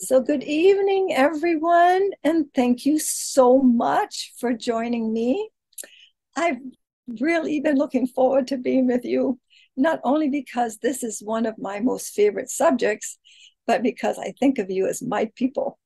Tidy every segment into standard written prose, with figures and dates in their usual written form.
So, good evening, everyone, and thank you so much for joining me. I've really been looking forward to being with you, not only because this is one of my most favorite subjects, but because I think of you as my people.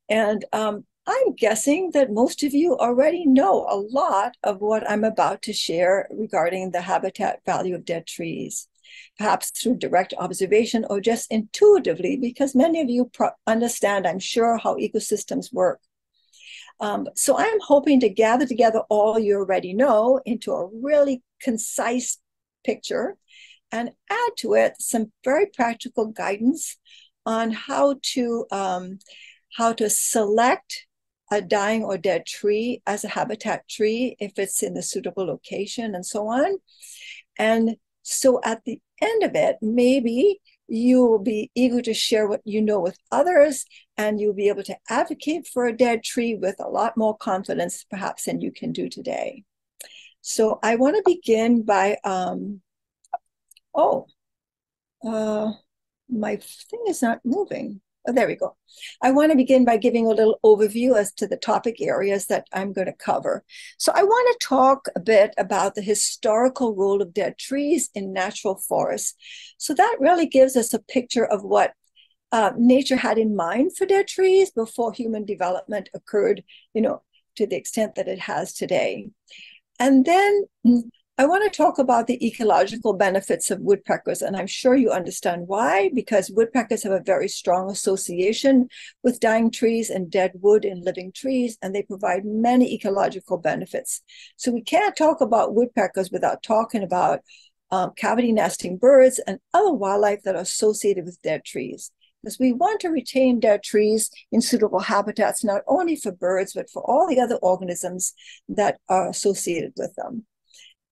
And I'm guessing that most of you already know a lot of what I'm about to share regarding the habitat value of dead trees, perhaps through direct observation or just intuitively, because many of you understand, I'm sure, how ecosystems work. So I'm hoping to gather together all you already know into a really concise picture and add to it some very practical guidance on how to select a dying or dead tree as a habitat tree if it's in the suitable location and so on. And so at the end of it, maybe you will be eager to share what you know with others, and you'll be able to advocate for a dead tree with a lot more confidence, perhaps, than you can do today. So I want to begin by, oh, uh, my thing is not moving. Oh, there we go. I want to begin by giving a little overview as to the topic areas that I'm going to cover. So I want to talk a bit about the historical role of dead trees in natural forests. So that really gives us a picture of what nature had in mind for dead trees before human development occurred, to the extent that it has today. And then I want to talk about the ecological benefits of woodpeckers, and I'm sure you understand why, because woodpeckers have a very strong association with dying trees and dead wood in living trees, and they provide many ecological benefits. So we can't talk about woodpeckers without talking about cavity nesting birds and other wildlife that are associated with dead trees. Because we want to retain dead trees in suitable habitats, not only for birds, but for all the other organisms that are associated with them.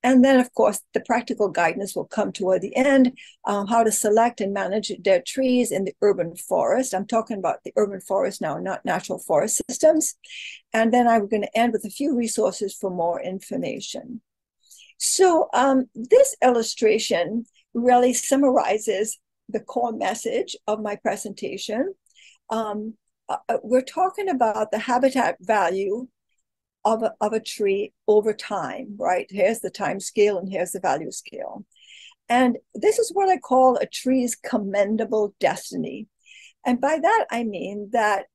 And then, of course, the practical guidance will come toward the end, how to select and manage dead trees in the urban forest. I'm talking about the urban forest now, not natural forest systems. And then I'm going to end with a few resources for more information. So this illustration really summarizes the core message of my presentation. We're talking about the habitat value of a tree over time, right? Here's the time scale and here's the value scale. And this is what I call a tree's commendable destiny. And by that, I mean that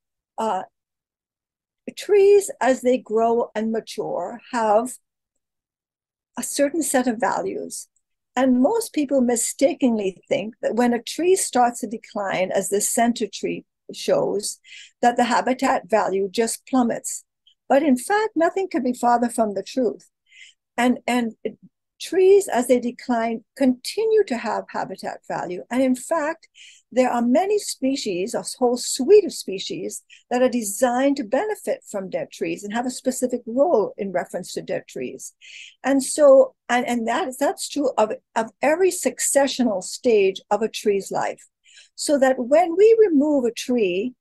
trees, as they grow and mature, have a certain set of values. And most people mistakenly think that when a tree starts to decline, as the center tree shows, that the habitat value just plummets. But in fact, nothing could be farther from the truth. And trees, as they decline, continue to have habitat value. And in fact, there are many species, a whole suite of species, that are designed to benefit from dead trees and have a specific role in reference to dead trees. And so, and that's true of every successional stage of a tree's life. So that when we remove a tree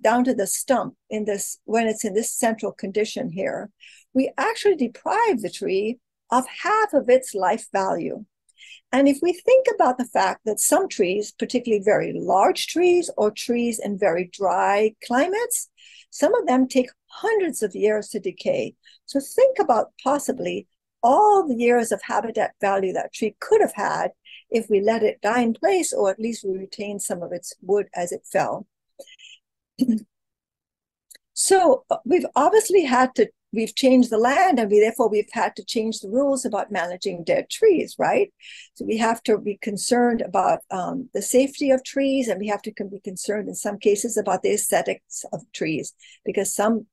down to the stump when it's in this central condition here, we actually deprive the tree of half of its life value. And if we think about the fact that some trees, particularly very large trees or trees in very dry climates, some of them take hundreds of years to decay. So think about possibly all the years of habitat value that tree could have had if we let it die in place, or at least we retain some of its wood as it fell. So we've changed the land, and we've had to change the rules about managing dead trees, right? So we have to be concerned about the safety of trees, and we have to be concerned in some cases about the aesthetics of trees, because some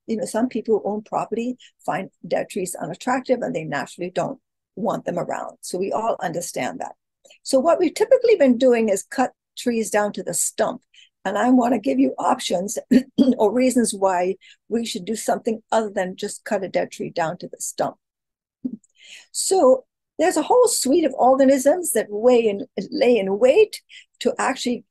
people who own property find dead trees unattractive and they naturally don't want them around. So we all understand that. So what we've typically been doing is cut trees down to the stump. And I want to give you options or reasons why we should do something other than just cut a dead tree down to the stump. So there's a whole suite of organisms that lay in wait to actually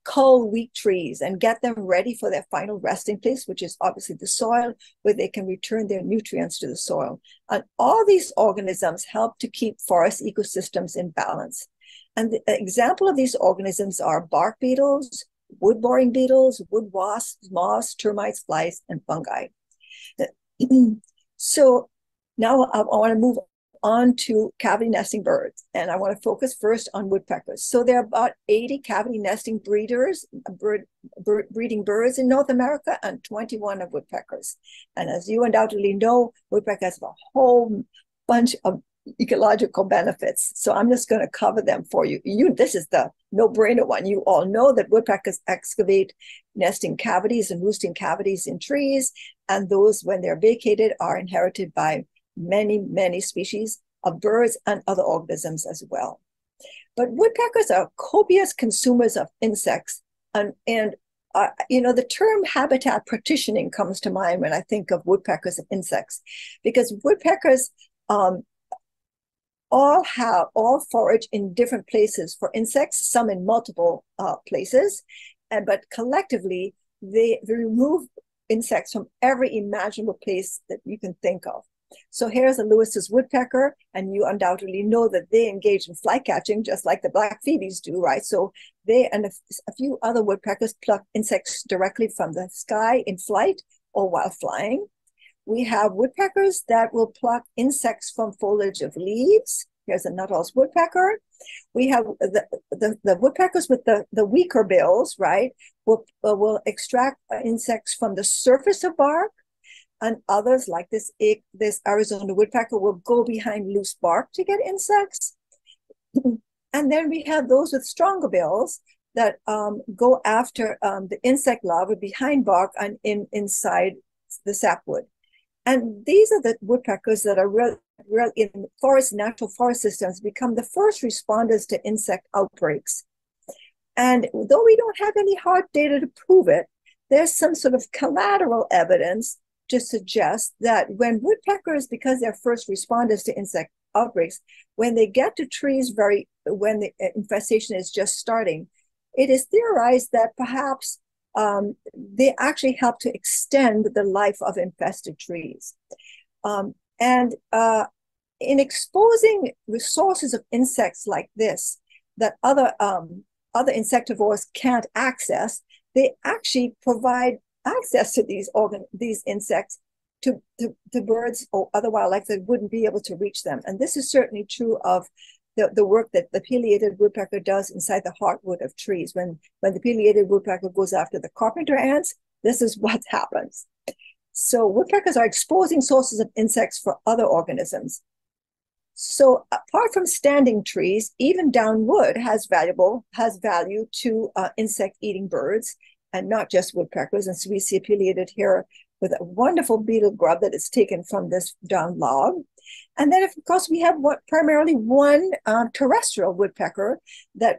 cull weak trees and get them ready for their final resting place, which is obviously the soil, where they can return their nutrients to the soil. And all these organisms help to keep forest ecosystems in balance. And the example of these organisms are bark beetles, wood-boring beetles, wood wasps, moths, termites, flies, and fungi. So now I want to move on to cavity nesting birds, and I want to focus first on woodpeckers. So there are about 80 cavity nesting breeding birds in North America and 21 of woodpeckers. And as you undoubtedly know, woodpeckers have a whole bunch of ecological benefits. So I'm just going to cover them for you. This is the no-brainer one. You all know that woodpeckers excavate nesting cavities and roosting cavities in trees, and those, when they're vacated, are inherited by many, many species of birds and other organisms as well. But woodpeckers are copious consumers of insects, and the term habitat partitioning comes to mind when I think of woodpeckers and insects, because woodpeckers all forage in different places for insects, some in multiple places, but collectively they remove insects from every imaginable place that you can think of. So here's a Lewis's woodpecker, and you undoubtedly know that they engage in fly catching just like the black phoebes do, right? So they and a few other woodpeckers pluck insects directly from the sky in flight or while flying. We have woodpeckers that will pluck insects from foliage of leaves. Here's a Nuttall's woodpecker. We have the woodpeckers with the weaker bills, right, will extract insects from the surface of bark, and others like this Arizona woodpecker will go behind loose bark to get insects. And then we have those with stronger bills that go after the insect larvae behind bark and inside the sapwood. And these are the woodpeckers that are real in natural forest systems, become the first responders to insect outbreaks. And though we don't have any hard data to prove it, there's some sort of collateral evidence to suggest that when woodpeckers, because they're first responders to insect outbreaks, when they get to trees when the infestation is just starting, it is theorized that perhaps they actually help to extend the life of infested trees. And in exposing resources of insects like this that other insectivores can't access, they actually provide access to these insects to birds or other wildlife that wouldn't be able to reach them. And this is certainly true of the work that the pileated woodpecker does inside the heartwood of trees. When the pileated woodpecker goes after the carpenter ants, this is what happens. So woodpeckers are exposing sources of insects for other organisms. So apart from standing trees, even down wood has value to insect-eating birds, and not just woodpeckers. And so we see a pileated here with a wonderful beetle grub that is taken from this down log. And then, of course, we have primarily one terrestrial woodpecker that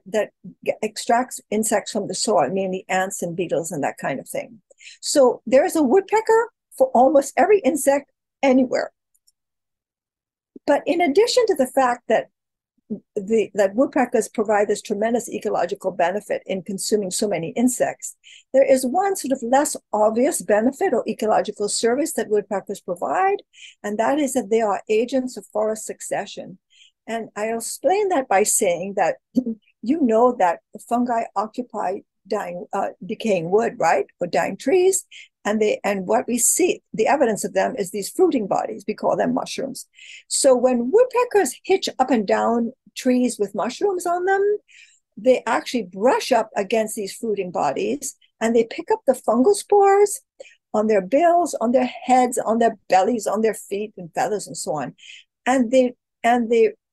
extracts insects from the soil, mainly ants and beetles and that kind of thing. So there's a woodpecker for almost every insect anywhere. But in addition to the fact that woodpeckers provide this tremendous ecological benefit in consuming so many insects, there is one sort of less obvious benefit or ecological service that woodpeckers provide, and that is that they are agents of forest succession. And I'll explain that by saying that you know that fungi occupy decaying wood, right, or dying trees, and what we see, the evidence of them, is these fruiting bodies. We call them mushrooms. So when woodpeckers hitch up and down trees with mushrooms on them, they actually brush up against these fruiting bodies, and they pick up the fungal spores on their bills, on their heads, on their bellies, on their feet and feathers and so on. And they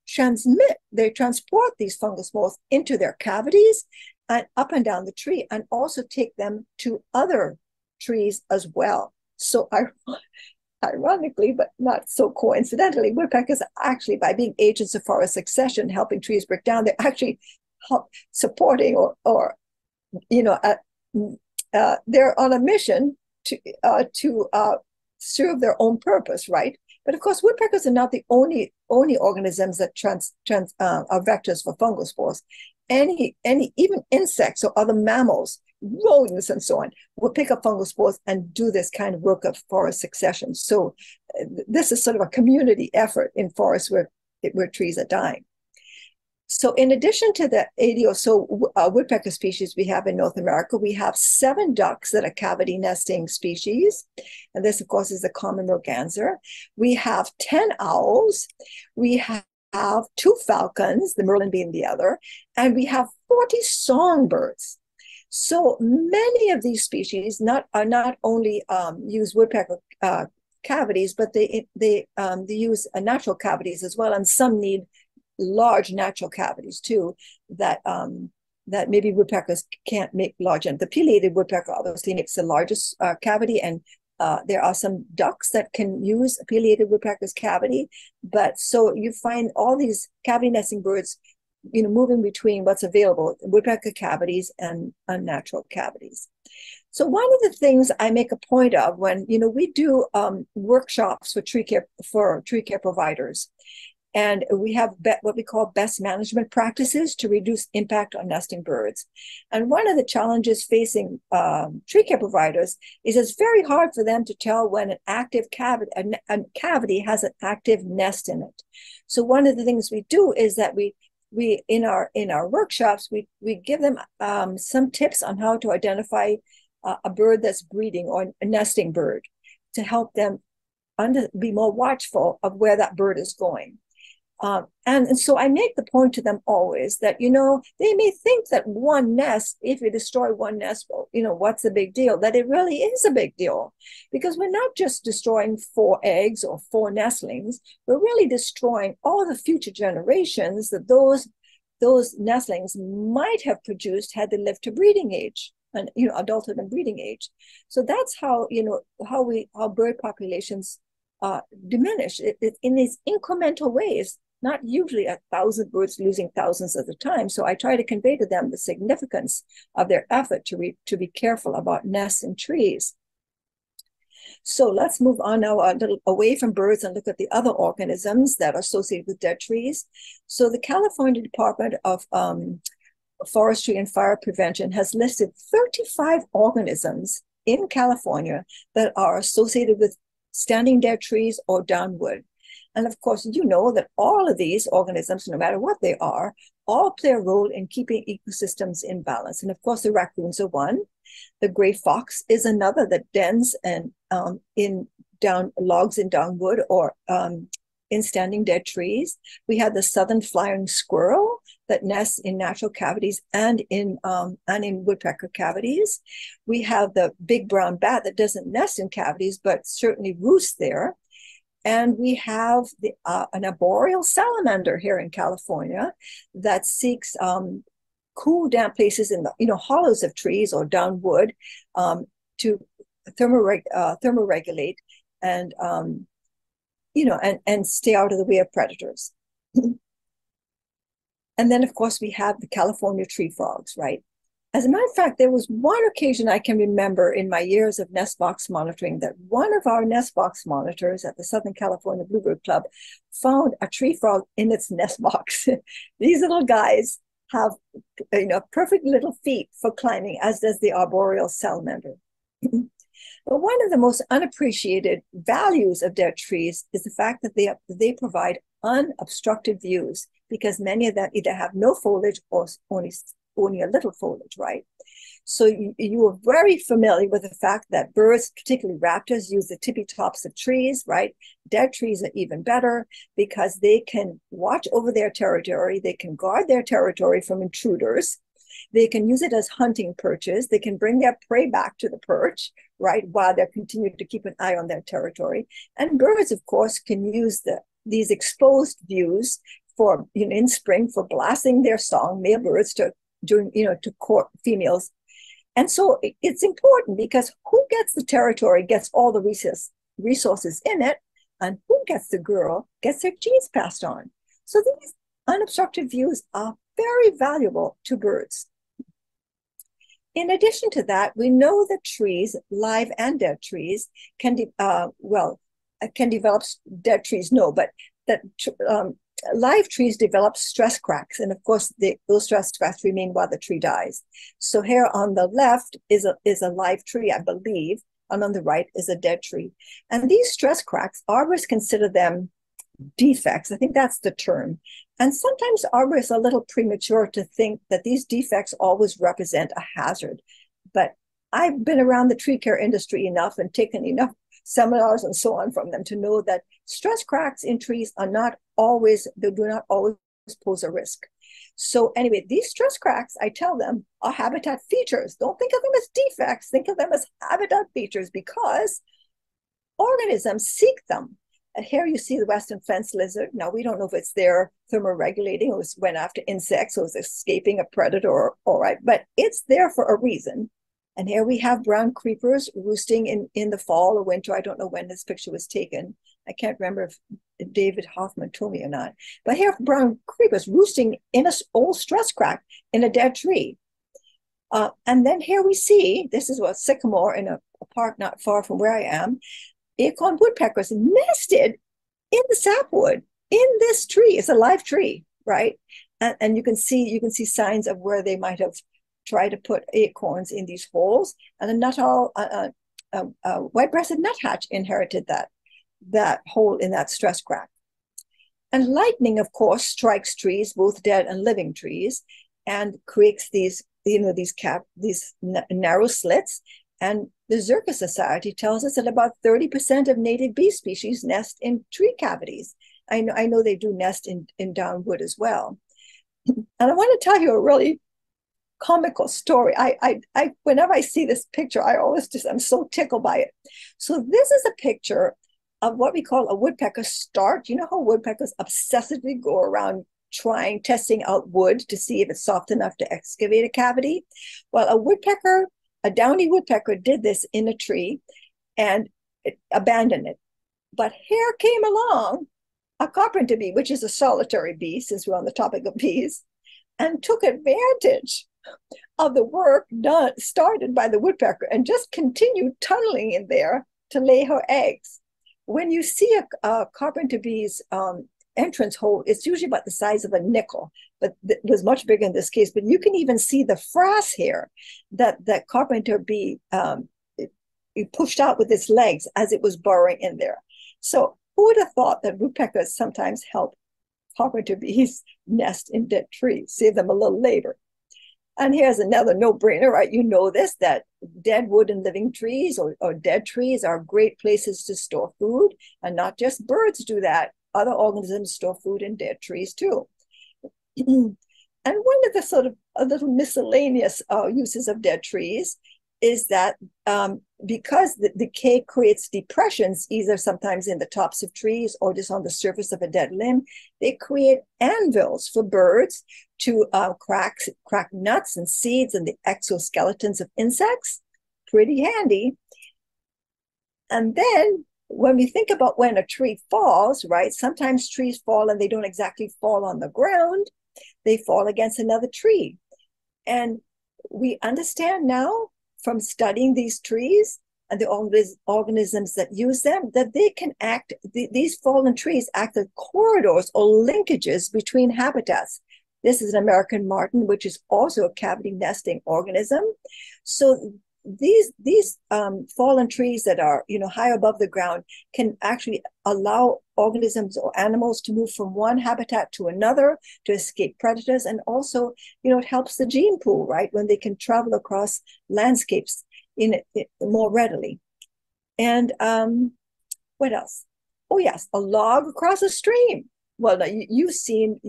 transport these fungal spores into their cavities and up and down the tree, and also take them to other trees as well. So ironically, but not so coincidentally, woodpeckers actually, by being agents of forest succession, helping trees break down, they're actually supporting or they're on a mission to serve their own purpose, right? But of course, woodpeckers are not the only organisms that are vectors for fungal spores. Even insects or other mammals, rodents and so on, will pick up fungal spores and do this kind of work of forest succession. So this is sort of a community effort in forests where trees are dying. So in addition to the 80 or so woodpecker species we have in North America, we have 7 ducks that are cavity nesting species. And this, of course, is the common merganser. We have 10 owls. We have 2 falcons, the merlin being the other, and we have 40 songbirds. So many of these species are not only use woodpecker cavities, but they use natural cavities as well, and some need large natural cavities too that maybe woodpeckers can't make large. And the pileated woodpecker obviously makes the largest cavity, and there are some ducks that can use a pileated woodpecker's cavity. But so you find all these cavity nesting birds, moving between what's available, woodpecker cavities and unnatural cavities. So one of the things I make a point of when we do workshops for tree care providers, and we have what we call best management practices to reduce impact on nesting birds. And one of the challenges facing tree care providers is it's very hard for them to tell when an active cavity, a cavity has an active nest in it. So one of the things we do is that we in our workshops, we give them some tips on how to identify a bird that's breeding or a nesting bird to help them be more watchful of where that bird is going. And so I make the point to them always that, they may think that one nest, if we destroy one nest, well, what's the big deal? That it really is a big deal, because we're not just destroying 4 eggs or 4 nestlings. We're really destroying all the future generations that those nestlings might have produced had they lived to breeding age and, adulthood and breeding age. So that's how, how bird populations diminish in these incremental ways, not usually 1,000 birds losing thousands at a time. So I try to convey to them the significance of their effort to be careful about nests and trees. So let's move on now a little away from birds and look at the other organisms that are associated with dead trees. So the California Department of Forestry and Fire Prevention has listed 35 organisms in California that are associated with standing dead trees or downed wood. And of course, that all of these organisms, no matter what they are, all play a role in keeping ecosystems in balance. And of course, the raccoons are one. The gray fox is another that dens and in down logs in down wood or in standing dead trees. We have the southern flying squirrel that nests in natural cavities and in woodpecker cavities. We have the big brown bat that doesn't nest in cavities, but certainly roosts there. And we have an arboreal salamander here in California that seeks cool, damp places in the hollows of trees or down wood to thermoregulate and and stay out of the way of predators. And then, of course, we have the California tree frogs, right? As a matter of fact, there was one occasion I can remember in my years of nest box monitoring that one of our nest box monitors at the Southern California Bluebird Club found a tree frog in its nest box. These little guys have, perfect little feet for climbing, as does the arboreal salamander. But one of the most unappreciated values of dead trees is the fact that they provide unobstructed views, because many of them either have no foliage or only a little foliage, right? So you are very familiar with the fact that birds, particularly raptors, use the tippy tops of trees, right? Dead trees are even better because they can watch over their territory. They can guard their territory from intruders. They can use it as hunting perches. They can bring their prey back to the perch, right, while they're continuing to keep an eye on their territory. And birds, of course, can use these exposed views for, in spring, for blasting their song, male birds to court females. And so it's important, because who gets the territory gets all the resources in it, and who gets the girl gets their genes passed on. So these unobstructed views are very valuable to birds. In addition to that, we know that trees, live and dead trees, can develop dead trees. No, but that live trees develop stress cracks, and of course, those stress cracks remain while the tree dies. So here on the left is a live tree, I believe, and on the right is a dead tree. And these stress cracks, arborists consider them defects. I think that's the term. And sometimes arborists are a little premature to think that these defects always represent a hazard. But I've been around the tree care industry enough and taken enough seminars and so on from them to know that stress cracks in trees are not always, they do not always pose a risk. So anyway, these stress cracks, I tell them, are habitat features. Don't think of them as defects, think of them as habitat features because organisms seek them. And here you see the western fence lizard. Now, we don't know if it's there thermoregulating or it went after insects or was escaping a predator, all right, but it's there for a reason. And here we have brown creepers roosting in the fall or winter. I don't know when this picture was taken. I can't remember if David Hoffman told me or not. But here are brown creepers roosting in an old stress crack in a dead tree. And then here we see, this is what sycamore in a park not far from where I am, acorn woodpeckers nested in the sapwood in this tree. It's a live tree, right? And you can see signs of where they might have tried to put acorns in these holes. And a nuthatch, white-breasted nuthatch inherited that hole in that stress crack. And lightning, of course, strikes trees, both dead and living trees, and creates these narrow slits. And the Zerca Society tells us that about 30% of native bee species nest in tree cavities. I know they do nest in downwood as well. And I want to tell you a really comical story. Whenever I see this picture, I'm so tickled by it. So this is a picture of what we call a woodpecker start. You know how woodpeckers obsessively go around testing out wood to see if it's soft enough to excavate a cavity? Well, a downy woodpecker did this in a tree and it abandoned it. But here came along a carpenter bee, which is a solitary bee, since we're on the topic of bees, and took advantage of the work started by the woodpecker and just continued tunneling in there to lay her eggs. When you see a carpenter bee's entrance hole, it's usually about the size of a nickel, but it was much bigger in this case. But you can even see the frass here that carpenter bee it pushed out with its legs as it was burrowing in there. So who would have thought that woodpeckers sometimes help carpenter bees nest in dead trees, save them a little labor? And here's another no-brainer, right? You know this, that dead wood and living trees or dead trees are great places to store food. And not just birds do that. Other organisms store food in dead trees too. And one of the sort of a little miscellaneous uses of dead trees is that because the decay creates depressions, either sometimes in the tops of trees or just on the surface of a dead limb, they create anvils for birds to crack nuts and seeds and the exoskeletons of insects. Pretty handy. And then when we think about when a tree falls, right, sometimes trees fall and they don't exactly fall on the ground. They fall against another tree. And we understand now from studying these trees and the organisms that use them, that they can act, these fallen trees act as corridors or linkages between habitats. This is an American martin, which is also a cavity nesting organism. So these fallen trees that are high above the ground can actually allow organisms or animals to move from one habitat to another to escape predators, and also it helps the gene pool, right, when they can travel across landscapes in it more readily. And what else? Oh yes, a log across a stream. Well, now, you've seen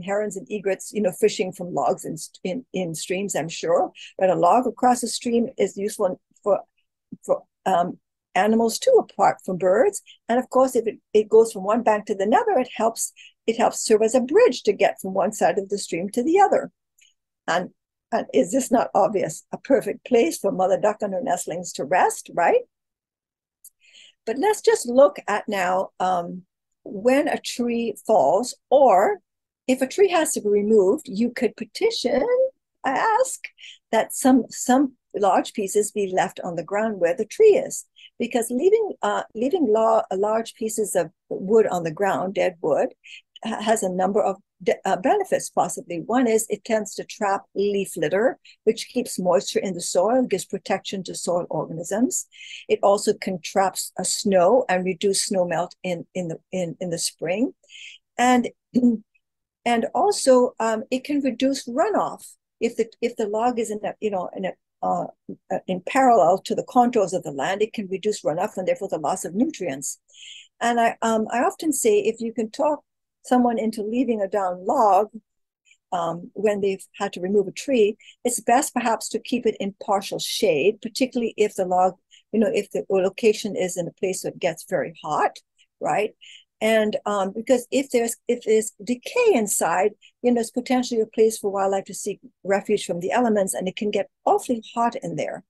herons and egrets, fishing from logs in streams, I'm sure. But a log across a stream is useful for animals too, apart from birds. And of course, if it goes from one bank to the other, it helps serve as a bridge to get from one side of the stream to the other. And is this not obvious? A perfect place for mother duck and her nestlings to rest, right? But let's just look at now when a tree falls, or if a tree has to be removed, you could ask that some large pieces be left on the ground where the tree is, because leaving large pieces of wood on the ground, dead wood, has a number of benefits, possibly. One is it tends to trap leaf litter, which keeps moisture in the soil, gives protection to soil organisms. It also can trap snow and reduce snow melt in the spring. And and also it can reduce runoff if the log is in parallel to the contours of the land. It can reduce runoff and therefore the loss of nutrients. And I often say, if you can talk someone into leaving a down log when they've had to remove a tree, it's best perhaps to keep it in partial shade, particularly if the log, if the location is in a place that gets very hot, right? And because if there's decay inside, there's potentially a place for wildlife to seek refuge from the elements, and it can get awfully hot in there.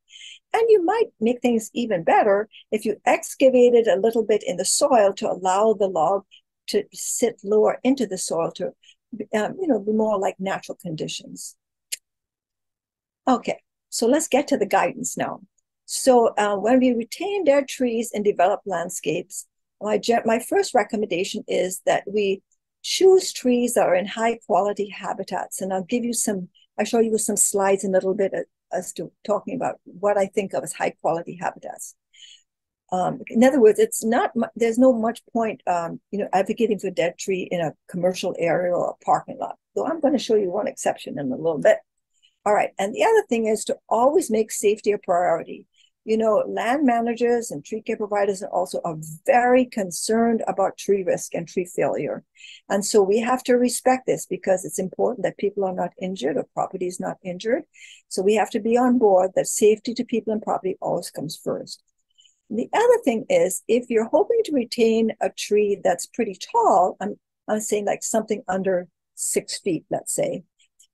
And you might make things even better if you excavated a little bit in the soil to allow the log to sit lower into the soil to, be more like natural conditions. Okay, so let's get to the guidance now. So when we retain dead trees in developed landscapes, my first recommendation is that we choose trees that are in high quality habitats. And I'll show you some slides in a little bit as to talking about what I think of as high quality habitats. In other words, there's no much point, advocating for a dead tree in a commercial area or a parking lot. Though I'm going to show you one exception in a little bit. All right, and the other thing is to always make safety a priority. Land managers and tree care providers are very concerned about tree risk and tree failure. And so we have to respect this because it's important that people are not injured or property is not injured. So we have to be on board that safety to people and property always comes first. The other thing is, if you're hoping to retain a tree that's pretty tall, I'm saying like something under 6 feet, let's say,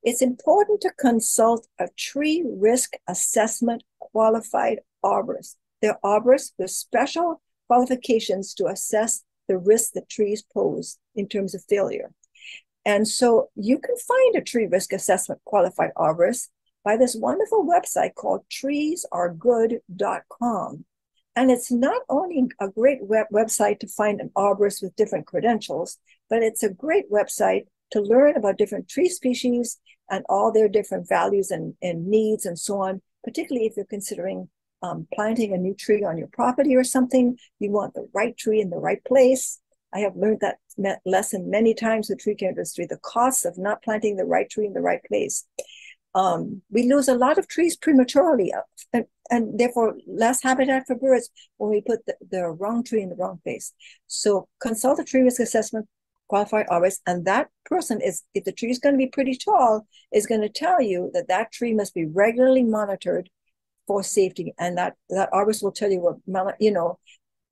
it's important to consult a tree risk assessment qualified arborist. They're arborists with special qualifications to assess the risk that trees pose in terms of failure. And so you can find a tree risk assessment qualified arborist by this wonderful website called treesaregood.com. And it's not only a great website to find an arborist with different credentials, but it's a great website to learn about different tree species and all their different values and needs and so on, particularly if you're considering planting a new tree on your property or something. You want the right tree in the right place. I have learned that lesson many times with tree care industry, the costs of not planting the right tree in the right place. We lose a lot of trees prematurely and therefore less habitat for birds when we put the wrong tree in the wrong place. So consult a tree risk assessment qualified arborist, and that person is, if the tree is going to be pretty tall, is going to tell you that tree must be regularly monitored for safety, and that arborist will tell you,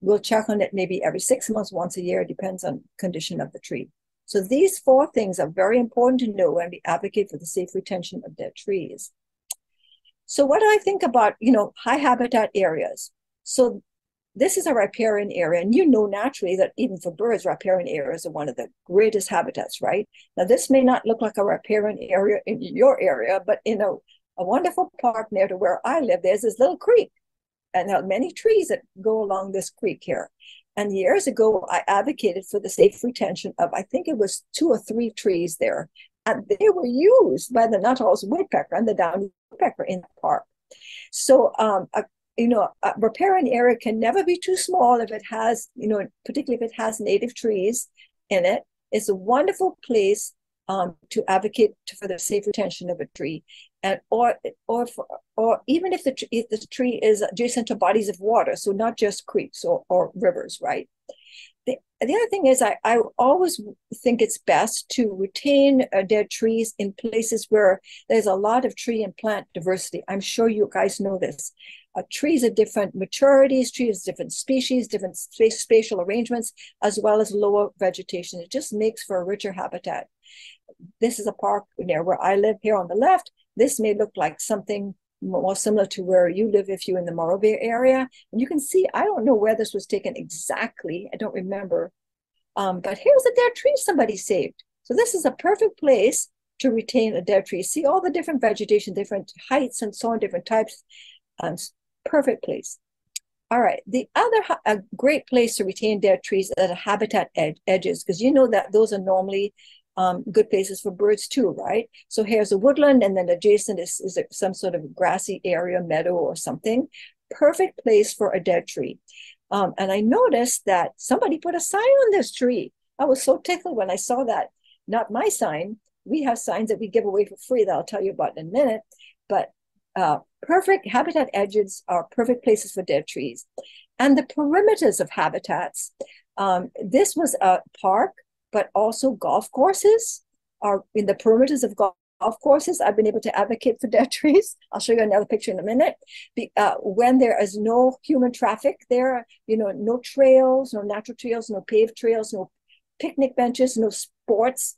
we'll check on it maybe every 6 months, once a year, depends on condition of the tree. So these 4 things are very important to know when we advocate for the safe retention of dead trees. So what do I think about, high habitat areas? So this is a riparian area, and naturally that even for birds, riparian areas are one of the greatest habitats, right? Now, this may not look like a riparian area in your area, but in a wonderful park near to where I live, there's this little creek, and there are many trees that go along this creek here. And years ago, I advocated for the safe retention of, I think it was 2 or 3 trees there. And they were used by the Nuttall's woodpecker and the downy woodpecker in the park. So, a riparian area can never be too small if it has, particularly if it has native trees in it. It's a wonderful place to advocate for the safe retention of a tree, and or even if the tree is adjacent to bodies of water, so not just creeks or rivers, right? The other thing is, I always think it's best to retain dead trees in places where there's a lot of tree and plant diversity. I'm sure you guys know this. Trees of different maturities, trees of different species, different spatial arrangements, as well as lower vegetation. It just makes for a richer habitat. This is a park near where I live here on the left. This may look like something more similar to where you live if you're in the Morro Bay area. And you can see, I don't know where this was taken exactly. I don't remember. But here's a dead tree somebody saved. So this is a perfect place to retain a dead tree. See all the different vegetation, different heights and so on, different types. Perfect place. All right. The other a great place to retain dead trees are the habitat edges, because you know that those are normally good places for birds too, right? So here's a woodland, and then adjacent is some sort of grassy area, meadow or something. Perfect place for a dead tree. And I noticed that somebody put a sign on this tree. I was so tickled when I saw that. Not my sign. We have signs that we give away for free that I'll tell you about in a minute. But perfect habitat edges are perfect places for dead trees. And the perimeters of habitats. This was a park, but also golf courses are in the perimeters of golf courses. I've been able to advocate for dead trees. I'll show you another picture in a minute. When there is no human traffic there, no trails, no natural trails, no paved trails, no picnic benches, no sports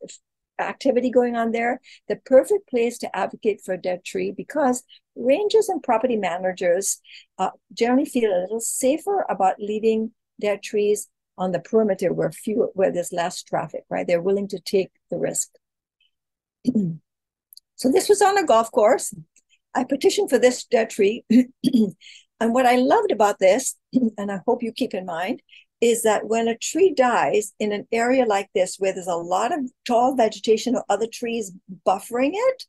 activity going on there, the perfect place to advocate for a dead tree, because rangers and property managers generally feel a little safer about leaving dead trees on the perimeter where there's less traffic, right? They're willing to take the risk. So this was on a golf course. I petitioned for this dead tree. And what I loved about this, and I hope you keep in mind, is that when a tree dies in an area like this, where there's a lot of tall vegetation or other trees buffering it,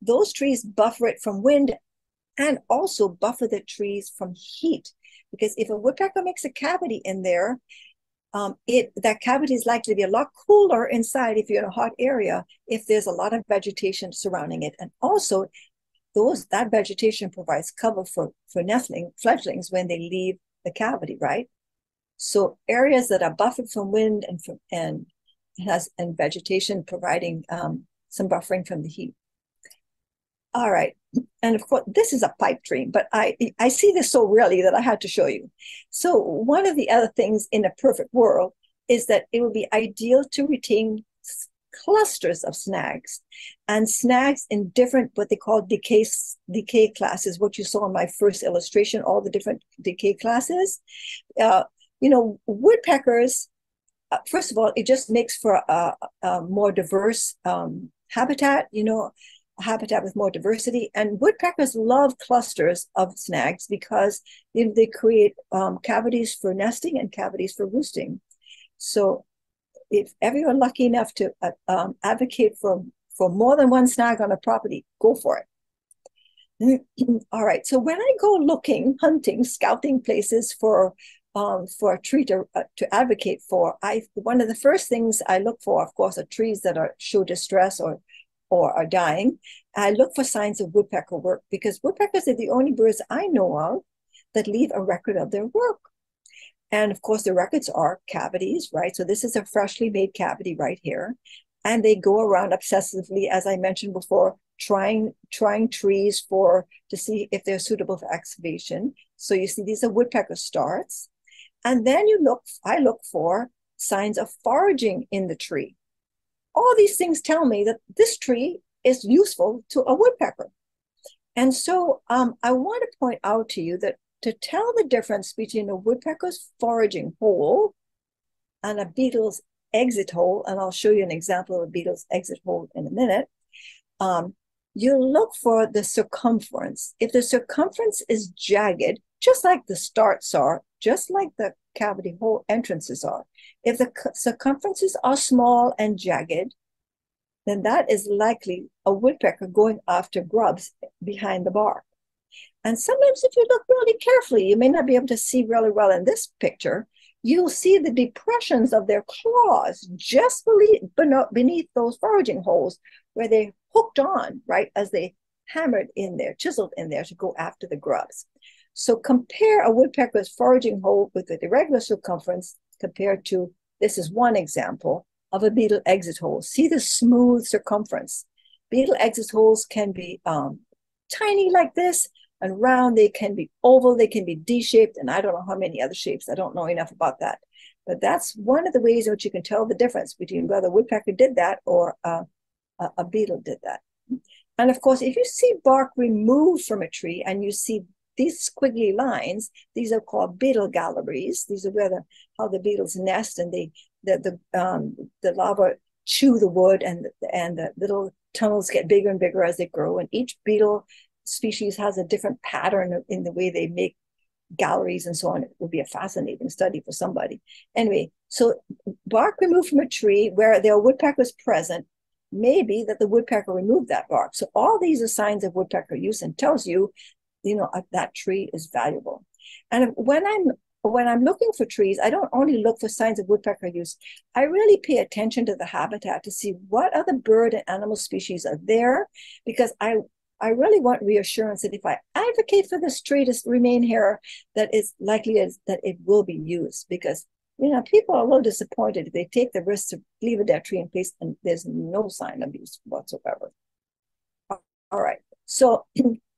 those trees buffer it from wind and also buffer the trees from heat. Because if a woodpecker makes a cavity in there, that cavity is likely to be a lot cooler inside if you're in a hot area, if there's a lot of vegetation surrounding it. And also, that vegetation provides cover for fledglings when they leave the cavity, right? So areas that are buffered from wind and vegetation providing some buffering from the heat. All right. And of course, this is a pipe dream, but I see this so rarely that I had to show you. So one of the other things in a perfect world is that it would be ideal to retain clusters of snags, and snags in different, what they call decay classes, what you saw in my first illustration, all the different decay classes. Woodpeckers, first of all, it just makes for a more diverse habitat, habitat with more diversity. And woodpeckers love clusters of snags because they create cavities for nesting and cavities for roosting. So if ever you're lucky enough to advocate for more than one snag on a property, go for it. All right. So when I go looking, hunting, scouting places for a tree to advocate for, one of the first things I look for, of course, are trees that show distress or are dying. I look for signs of woodpecker work, because woodpeckers are the only birds I know of that leave a record of their work. And of course, the records are cavities, right? So this is a freshly made cavity right here. And they go around obsessively, as I mentioned before, trying trees to see if they're suitable for excavation. So you see, these are woodpecker starts. And then I look for signs of foraging in the tree. All these things tell me that this tree is useful to a woodpecker. And so I want to point out to you that to tell the difference between a woodpecker's foraging hole and a beetle's exit hole, and I'll show you an example of a beetle's exit hole in a minute, you look for the circumference. If the circumference is jagged, just like the starts are, just like the cavity hole entrances are, if the circumferences are small and jagged, then that is likely a woodpecker going after grubs behind the bark. And sometimes if you look really carefully, you may not be able to see really well in this picture, you'll see the depressions of their claws just beneath those foraging holes where they hooked on, right, as they hammered in there, chiseled in there to go after the grubs. So compare a woodpecker's foraging hole with the irregular circumference compared to, this is one example of a beetle exit hole. See the smooth circumference. Beetle exit holes can be tiny like this, and round. They can be oval, they can be D-shaped, and I don't know how many other shapes. I don't know enough about that. But that's one of the ways in which you can tell the difference between whether a woodpecker did that or a beetle did that. And of course, if you see bark removed from a tree and you see these squiggly lines, these are called beetle galleries. These are how the beetles nest, and the larvae chew the wood, and the little tunnels get bigger and bigger as they grow. And each beetle species has a different pattern in the way they make galleries and so on. It would be a fascinating study for somebody. Anyway, so bark removed from a tree where there are woodpeckers present, maybe that the woodpecker removed that bark. So all these are signs of woodpecker use and tells you, that tree is valuable. And when I'm looking for trees, I don't only look for signs of woodpecker use. I really pay attention to the habitat to see what other bird and animal species are there, because I really want reassurance that if I advocate for this tree to remain here, that it's likely that it will be used, because people are a little disappointed if they take the risk to leave a dead tree in place and there's no sign of use whatsoever. All right. So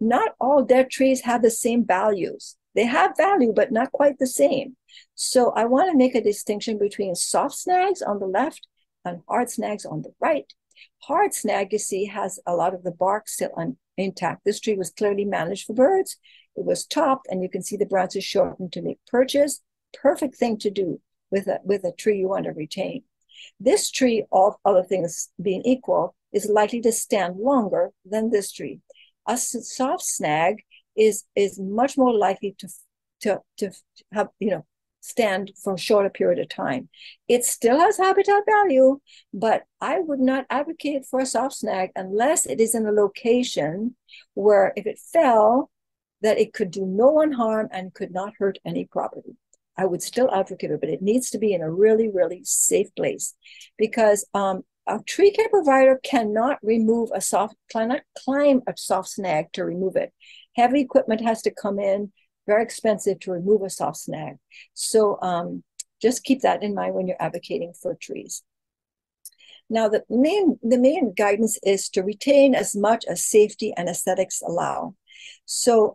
not all dead trees have the same values. They have value, but not quite the same. So I want to make a distinction between soft snags on the left and hard snags on the right. Hard snag, you see, has a lot of the bark still intact. This tree was clearly managed for birds. It was topped, and you can see the branches shortened to make perches. Perfect thing to do with a tree you want to retain. This tree, all other things being equal, is likely to stand longer than this tree. A soft snag is much more likely to have, stand for a shorter period of time. It still has habitat value, but I would not advocate for a soft snag unless it is in a location where if it fell, that it could do no one harm and could not hurt any property. I would still advocate it, but it needs to be in a really, really safe place, because a tree care provider cannot climb a soft snag to remove it. Heavy equipment has to come in, very expensive to remove a soft snag. So just keep that in mind when you're advocating for trees. Now, the main guidance is to retain as much as safety and aesthetics allow. So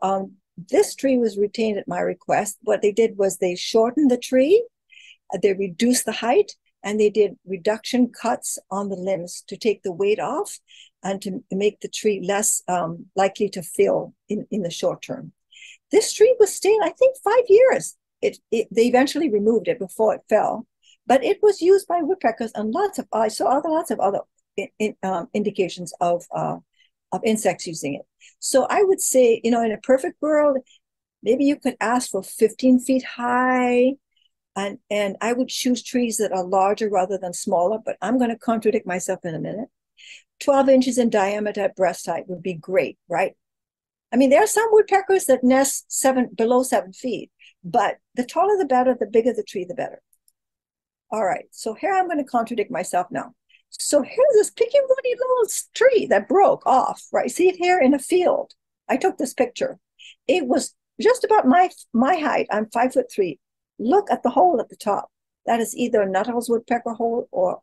this tree was retained at my request. What they did was they shortened the tree, they reduced the height, and they did reduction cuts on the limbs to take the weight off and to make the tree less likely to fail in the short term. This tree was staying, I think, 5 years. They eventually removed it before it fell, but it was used by woodpeckers, and I saw lots of other indications of insects using it. So I would say, in a perfect world, maybe you could ask for 15 feet high, and I would choose trees that are larger rather than smaller, but I'm going to contradict myself in a minute. 12 inches in diameter at breast height would be great, right? I mean, there are some woodpeckers that nest below 7 feet, but the taller the better, the bigger the tree, the better. All right, so here I'm going to contradict myself now. So here's this picky woody little tree that broke off, right? See it here in a field. I took this picture. It was just about my height. I'm 5'3". Look at the hole at the top. That is either a Nuttall's woodpecker hole or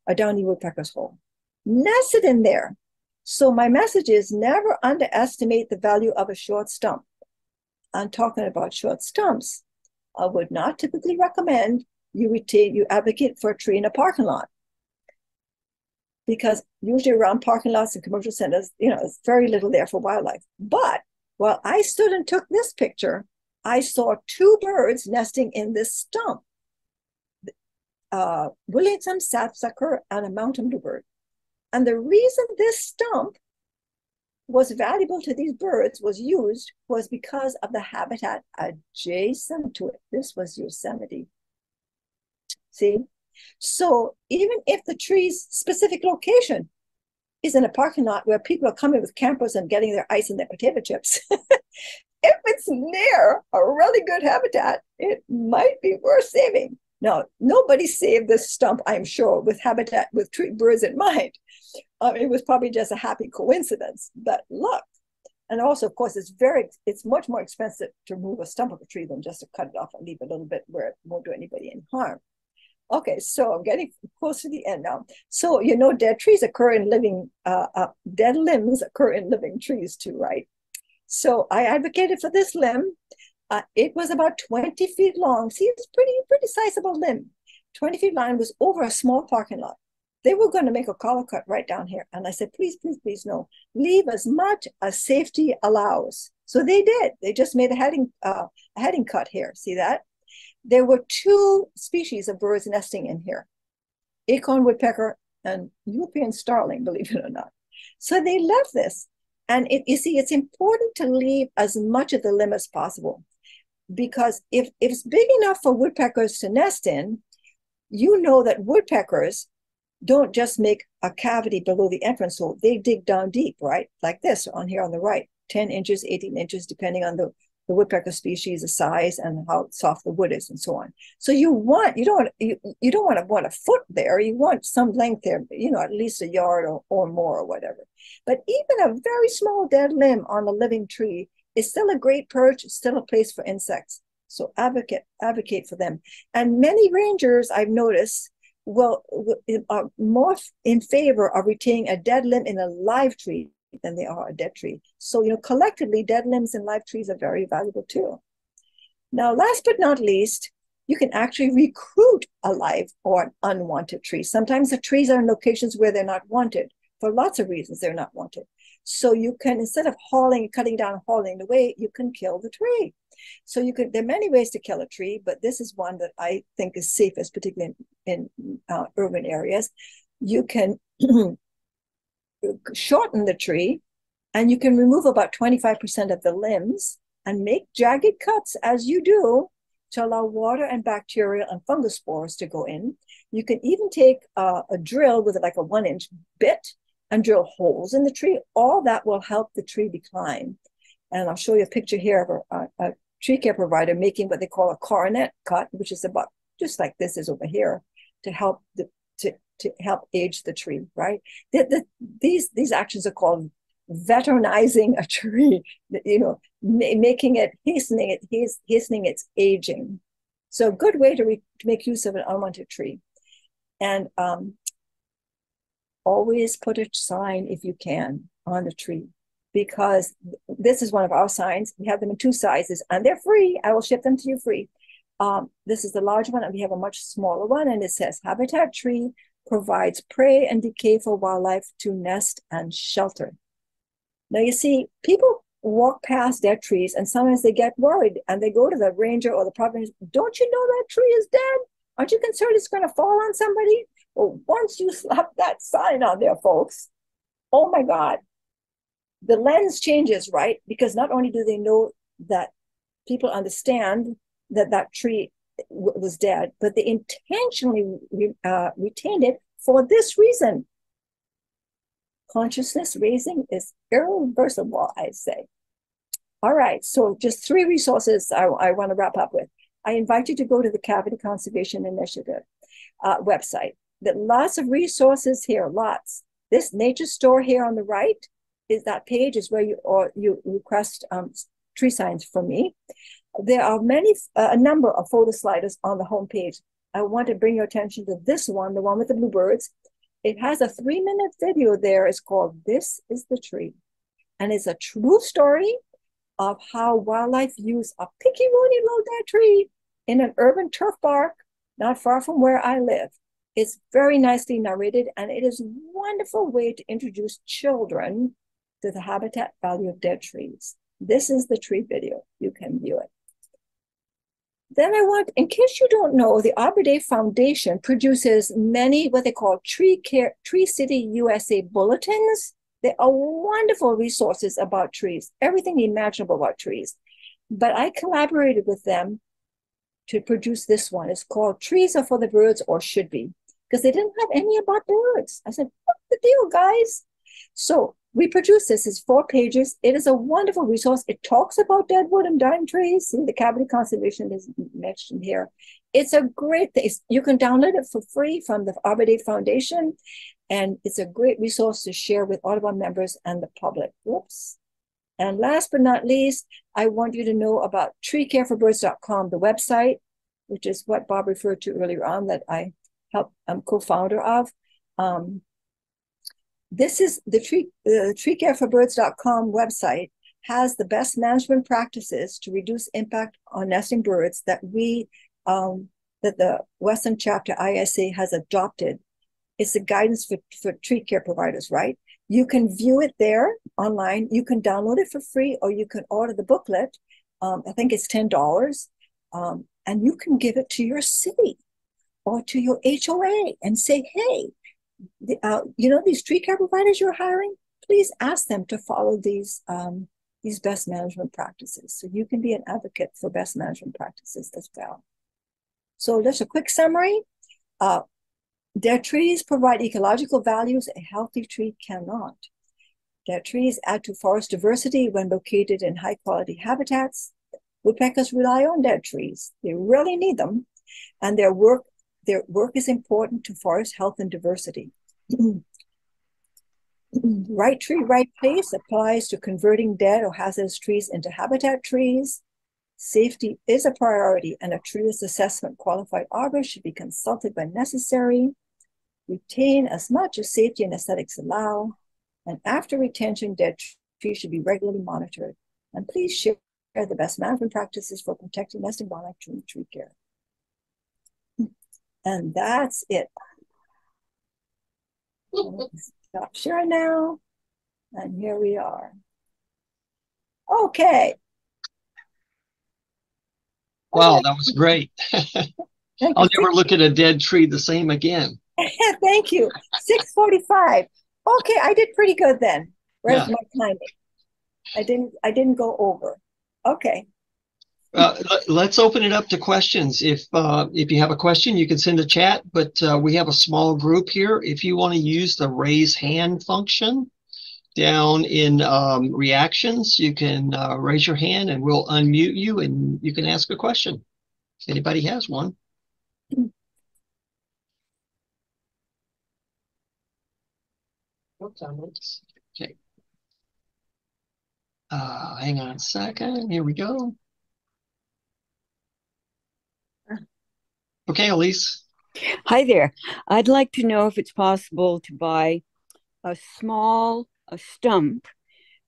a downy woodpecker's hole. Nested in there. So my message is never underestimate the value of a short stump. I'm talking about short stumps. I would not typically recommend you advocate for a tree in a parking lot, because usually around parking lots and commercial centers, there's very little there for wildlife. But while I stood and took this picture, I saw 2 birds nesting in this stump. Williamson sapsucker and a mountain bluebird. And the reason this stump was valuable to these birds was because of the habitat adjacent to it. This was Yosemite. See? So even if the tree's specific location is in a parking lot where people are coming with campers and getting their ice and their potato chips, if it's near a really good habitat, it might be worth saving. Now, nobody saved this stump, I'm sure, with tree birds in mind. It was probably just a happy coincidence, but look. And also, of course, it's much more expensive to remove a stump of a tree than just to cut it off and leave a little bit where it won't do anybody any harm. Okay, so I'm getting close to the end now. So, dead trees occur in living, dead limbs occur in living trees too, right? So I advocated for this limb. It was about 20 feet long. See, it's pretty sizable limb. 20 feet long, was over a small parking lot. They were going to make a collar cut right down here. And I said, please, please, please, no. Leave as much as safety allows. So they did. They just made a heading cut here. See that? There were 2 species of birds nesting in here. Acorn woodpecker and European starling, believe it or not. So they left this. And you see, it's important to leave as much of the limb as possible, because if it's big enough for woodpeckers to nest in, you know that woodpeckers don't just make a cavity below the entrance hole. They dig down deep, right? Like this on here on the right, 10 inches, 18 inches, depending on the woodpecker species, the size, and how soft the wood is, and so on. So you don't want a foot there. You want some length there, at least a yard or more or whatever. But even a very small dead limb on a living tree is still a great perch, still a place for insects. So advocate for them. And many rangers, I've noticed, are more in favor of retaining a dead limb in a live tree than they are a dead tree. So, collectively, dead limbs in live trees are very valuable too. Now, last but not least, you can actually recruit a live or an unwanted tree. Sometimes the trees are in locations where they're not wanted. For lots of reasons, they're not wanted. So you can, instead of cutting down, hauling away, you can kill the tree. So there are many ways to kill a tree, but this is one that I think is safest, particularly in urban areas. You can shorten the tree, and you can remove about 25% of the limbs and make jagged cuts as you do to allow water and bacteria and fungus spores to go in. You can even take a drill with like a 1-inch bit and drill holes in the tree. All that will help the tree decline. And I'll show you a picture here of a tree care provider making what they call a coronet cut, which is about just like this is over here, to help to help age the tree, right? These actions are called veterinizing a tree, making it, hastening its aging. So a good way to make use of an unwanted tree. And always put a sign, if you can, on the tree, because this is one of our signs. We have them in 2 sizes, and they're free. I will ship them to you free. This is the large one, and we have a much smaller one, and it says, Habitat Tree provides prey and decay for wildlife to nest and shelter. Now, you see, people walk past dead trees, and sometimes they get worried, and they go to the ranger or the province. Don't you know that tree is dead? Aren't you concerned it's going to fall on somebody? Well, once you slap that sign on there, folks, oh my God, the lens changes, right? Because not only do they know that people understand that tree was dead, but they intentionally retained it for this reason. Consciousness raising is irreversible, I say. All right, so just 3 resources I want to wrap up with. I invite you to go to the Cavity Conservation Initiative website. There are lots of resources here, lots. This nature store here on the right is that page is where you request tree signs from me. There are a number of photo sliders on the homepage. I want to bring your attention to this one, the one with the bluebirds. It has a 3-minute video there. It's called This is the Tree. And it's a true story of how wildlife use a picky-woody little dead tree in an urban turf park not far from where I live. It's very nicely narrated, and it is a wonderful way to introduce children to the habitat value of dead trees. This is the tree video. You can view it. Then in case you don't know, the Arbor Day Foundation produces many what they call Tree City USA bulletins. They are wonderful resources about trees, everything imaginable about trees. But I collaborated with them to produce this one. It's called Trees Are for the Birds, or Should Be, because they didn't have any about birds. I said, what's the deal, guys? So we produced this. It's 4 pages. It is a wonderful resource. It talks about deadwood and dying trees. See, the cavity conservation is mentioned here. It's a great thing. You can download it for free from the Arbor Day Foundation, and it's a great resource to share with all of our members and the public. Whoops. And last but not least, I want you to know about treecareforbirds.com, the website, which is what Bob referred to earlier on, that I'm co-founder of. This is the treecareforbirds.com website has the best management practices to reduce impact on nesting birds that the Western Chapter ISA has adopted. It's a guidance for tree care providers, right? You can view it there online. You can download it for free, or you can order the booklet. I think it's $10. And you can give it to your city or to your HOA and say, hey, these tree care providers you're hiring, please ask them to follow these best management practices. So you can be an advocate for best management practices as well. So just a quick summary. Dead trees provide ecological values a healthy tree cannot. Dead trees add to forest diversity when located in high quality habitats. Woodpeckers rely on dead trees. They really need them. And their work is important to forest health and diversity. Right tree, right place applies to converting dead or hazardous trees into habitat trees. Safety is a priority, and a treeless assessment qualified arborist should be consulted when necessary. Retain as much as safety and aesthetics allow. And after retention, dead trees should be regularly monitored. And please share the best management practices for protecting nesting wildlife through tree care. And that's it. Stop sharing now. And here we are. Okay. Wow, that was great. I'll never look at a dead tree the same again. Thank you. 6:45. Okay, I did pretty good then. Where's my timing? I didn't go over. Okay. Let's open it up to questions. If you have a question, you can send a chat, but we have a small group here. If you want to use the raise hand function down in reactions, you can raise your hand and we'll unmute you and you can ask a question. If anybody has one. Okay. Hang on a second. Here we go. Okay, Elise. Hi there. I'd like to know if it's possible to buy a stump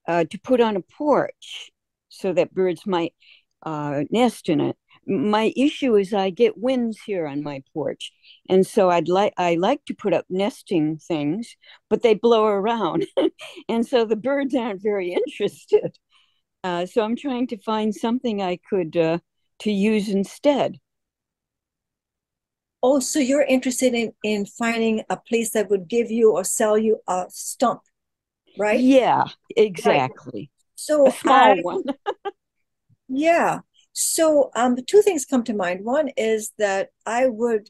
to put on a porch so that birds might nest in it. My issue is I get winds here on my porch, and so I like to put up nesting things, but they blow around, and so the birds aren't very interested. So I'm trying to find something I could to use instead. Oh, so you're interested in finding a place that would give you or sell you a stump, right? Yeah, exactly. Right. So a small one. Yeah. So two things come to mind. One is that I would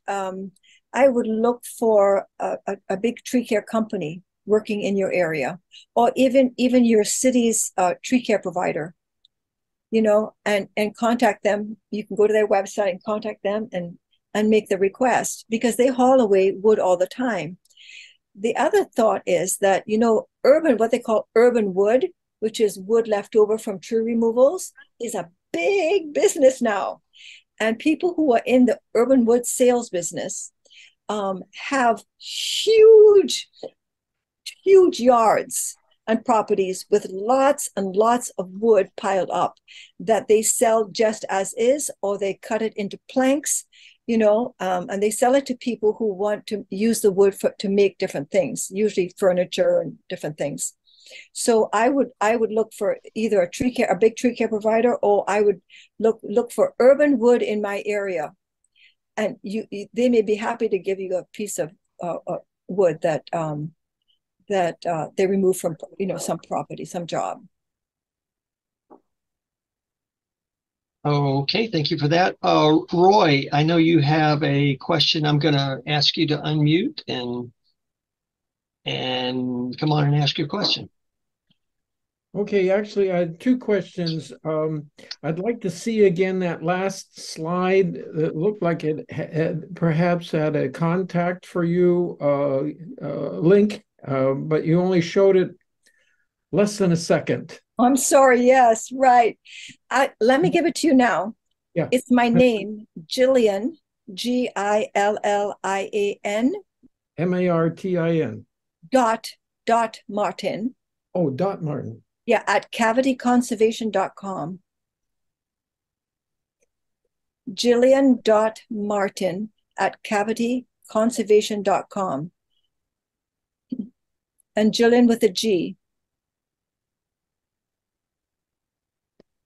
look for a big tree care company working in your area, or even your city's tree care provider, and contact them. You can go to their website and contact them and make the request, because they haul away wood all the time. The other thought is that, what they call urban wood, which is wood left over from tree removals, is a big business now. And people who are in the urban wood sales business have huge yards and properties with lots and lots of wood piled up that they sell just as is, or they cut it into planks, and they sell it to people who want to use the wood to make different things, usually furniture and different things. So I would look for either a big tree care provider, or I would look for urban wood in my area, and they may be happy to give you a piece of wood that they remove from some property, some job. Okay, thank you for that. Roy, I know you have a question. I'm going to ask you to unmute and come on and ask your question. Okay, actually, I had two questions. I'd like to see again that last slide that looked like it perhaps had a contact for you link, but you only showed it less than a second. I'm sorry. Yes, right. Let me give it to you now. Yeah. It's my name, Gillian, Gillian. Martin. Dot Martin. Oh, Dot Martin. Yeah, at cavityconservation.com. Gillian.Martin at cavityconservation.com. And Gillian with a G.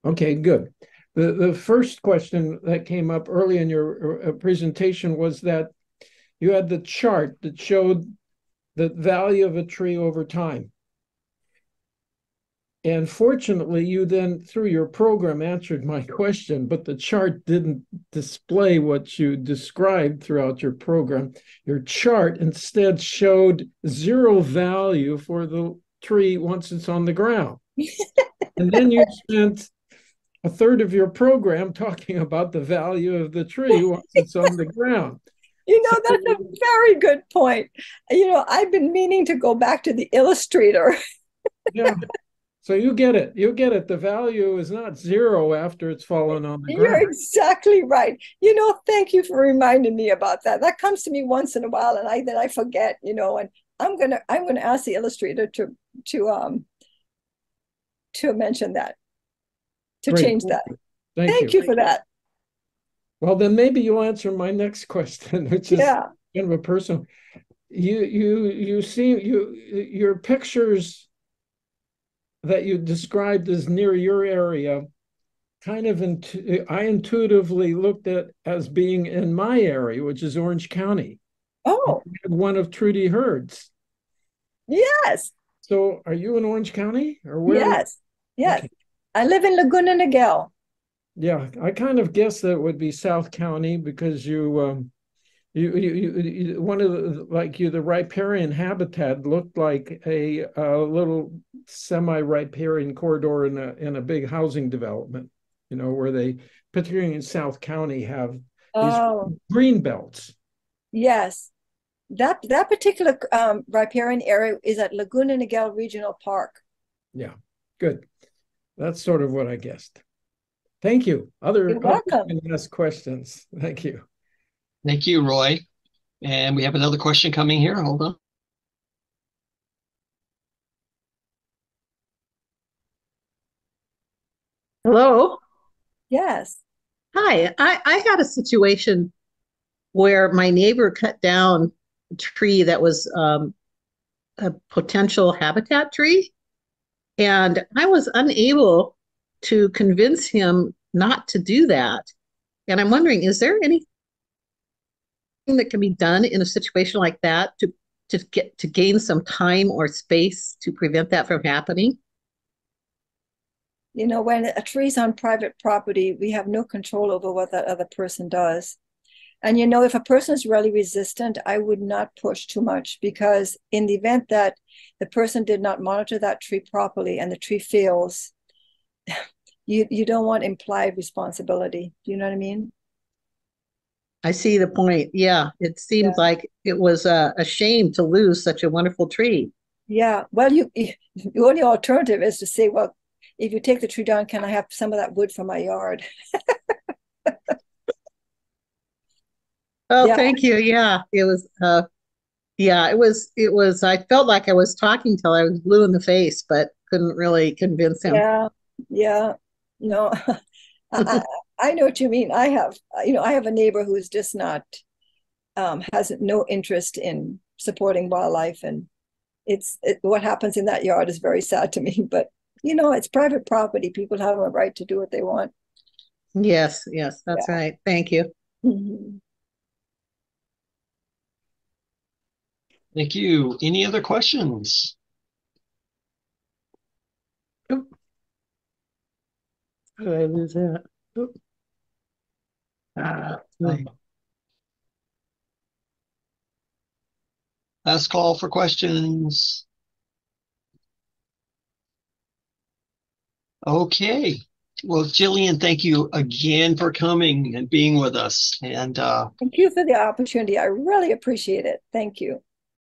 Okay, good. The first question that came up early in your presentation was that you had the chart that showed the value of a tree over time. And fortunately, you then, through your program, answered my question, but the chart didn't display what you described throughout your program. Your chart instead showed 0 value for the tree once it's on the ground. And then you spent a third of your program talking about the value of the tree once it's on the ground. That's a very good point. I've been meaning to go back to the Illustrator. Yeah. So you get it. You get it. The value is not 0 after it's fallen on the ground. You're exactly right. Thank you for reminding me about that. That comes to me once in a while, and I forget. And I'm gonna ask the Illustrator to mention that, to Great. change that. Thank you for that. Well, then maybe you'll answer my next question, which is Yeah. kind of a personal. You see your pictures that you described as near your area, kind of I intuitively looked at as being in my area, which is Orange County. Oh, One of Trudy Heard's. yes. So are you in Orange County or where? Yes. Yes. Okay. I live in Laguna Niguel. Yeah, I kind of guessed that it would be South County because you one of the riparian habitat looked like a little semi-riparian corridor in a big housing development, where they, particularly in South County, have these green belts. Yes, that particular riparian area is at Laguna Niguel Regional Park. Yeah, good. That's sort of what I guessed. Thank you. You're welcome. Ask questions. Thank you. Thank you, Roy. And we have another question coming here. Hold on. Hello. Yes. Hi. I had a situation where my neighbor cut down a tree that was a potential habitat tree. And I was unable to convince him not to do that. And I'm wondering, is there anything that can be done in a situation like that to gain some time or space to prevent that from happening? When a tree's on private property, we have no control over what that other person does. And if a person is really resistant, I would not push too much, because in the event that the person did not monitor that tree properly and the tree fails, you don't want implied responsibility. Do you know what I mean? I see the point. Yeah, it seems like it was a shame to lose such a wonderful tree. Yeah. Well, the only alternative is to say, well, if you take the tree down, can I have some of that wood from my yard? Oh, thank you. Yeah, it was. It was. I felt like I was talking till I was blue in the face, but couldn't really convince him. Yeah. No, I know what you mean. I have a neighbor who's just not, has no interest in supporting wildlife, and what happens in that yard is very sad to me. But it's private property. People have a right to do what they want. Yes, that's right. Thank you. Mm-hmm. Thank you. Any other questions? Oh. How did I lose that? Oh. Last call for questions. Okay. Well, Jillian, thank you again for coming and being with us. And thank you for the opportunity. I really appreciate it. Thank you.